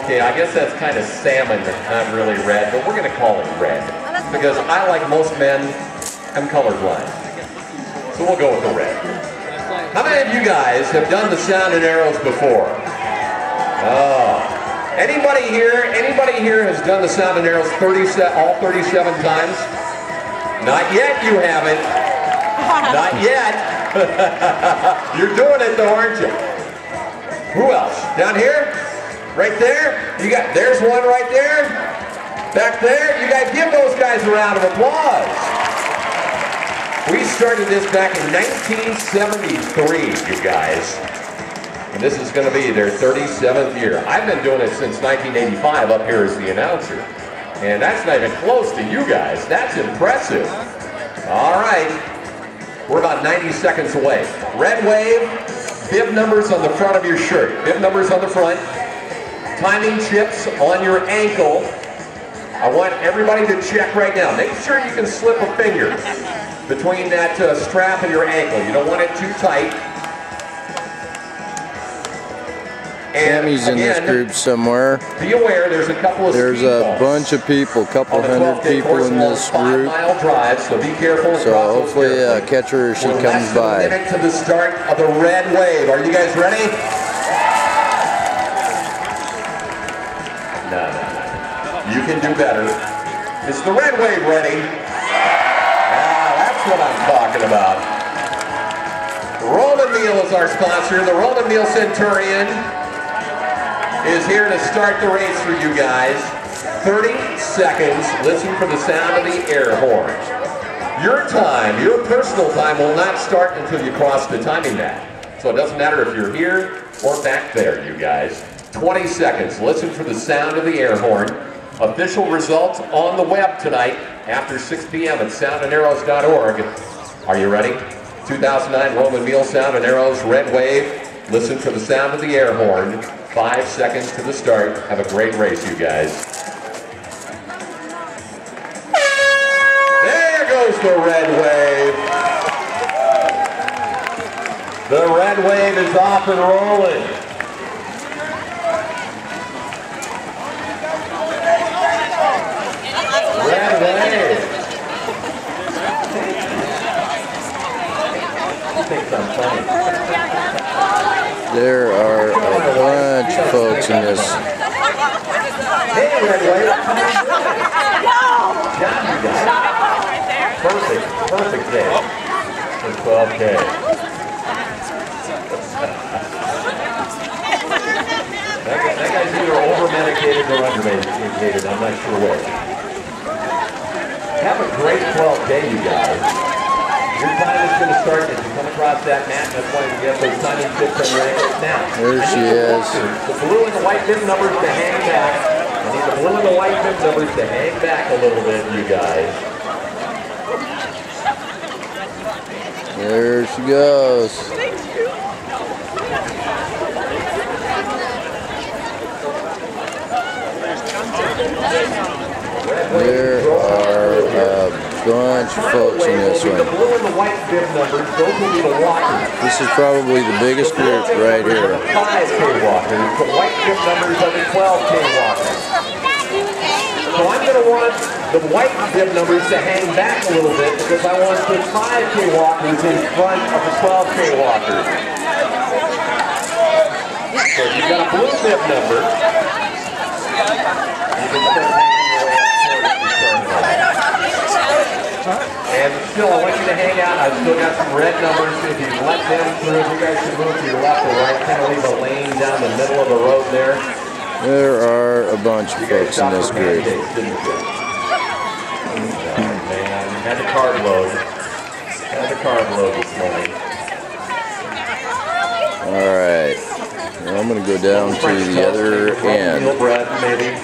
Okay, I guess that's kind of salmon, not really red, but we're going to call it red. Because I, like most men, am colorblind. So we'll go with the red. How many of you guys have done the sound and arrows before? Oh. Anybody here has done the sound and arrows all 37 times? Not yet, you haven't. Not yet. You're doing it though, aren't you? Who else? Down here? Right there? There's one right there. Back there? You guys give those guys a round of applause. We started this back in 1973, you guys. And this is going to be their 37th year. I've been doing it since 1985 up here as the announcer. And that's not even close to you guys. That's impressive. All right. We're about 90 seconds away. Red wave, bib numbers on the front of your shirt. Bib numbers on the front. Timing chips on your ankle. I want everybody to check right now. Make sure you can slip a finger between that strap and your ankle. You don't want it too tight. Tammy's in this group somewhere. Be aware there's a couple of There's a bunch of people, couple hundred people in this group. Drive, so be careful. So hopefully catch her as she comes by. We're less than a minute to the start of the red wave. Are you guys ready? No. You can do better. Is the red wave ready? That's what I'm talking about. Roman Meal is our sponsor. The Roman Meal Centurion is here to start the race for you guys. 30 seconds. Listen for the sound of the air horn. Your time, your personal time, will not start until you cross the timing mat. So it doesn't matter if you're here or back there, you guys. 20 seconds. Listen for the sound of the air horn. Official results on the web tonight after 6 p.m. at soundandarrows.org. Are you ready? 2009 Roman Meal Sound and Arrows Red Wave. Listen for the sound of the air horn. 5 seconds to the start. Have a great race, you guys. There goes the red wave. The red wave is off and rolling. Red wave. He thinks I'm funny. There are a bunch of folks in this. Hey, red wave. Perfect day for 12K. That guy's either over-medicated or under-medicated. I'm not sure which. Have a great 12K, you guys. Your time is going to start as you come across that mat. That's why you get those timing chips on your ankles. Now, there she is. The blue and the white bib numbers to hang back. I need the blue and the white bib numbers to hang back a little bit, you guys. There she goes. There are a bunch of folks in this one. This is probably the biggest group right here. 5K walkers, the white bib numbers are the 12K walkers. So I'm going to want the white bib numbers to hang back a little bit because I want the 5K walkers in front of the 12K walkers. So if you've got a blue bib number, you can start making your way up towards the start. And still, I want you to hang out. I've still got some red numbers. If you let them through, you guys should move to your left or right. Kind of leave a lane down the middle of the road there. There are a bunch of folks in this group. Man, had the carb load. Had the carb load this morning. All right. Well, I'm going to go down to the other end. Bread, maybe.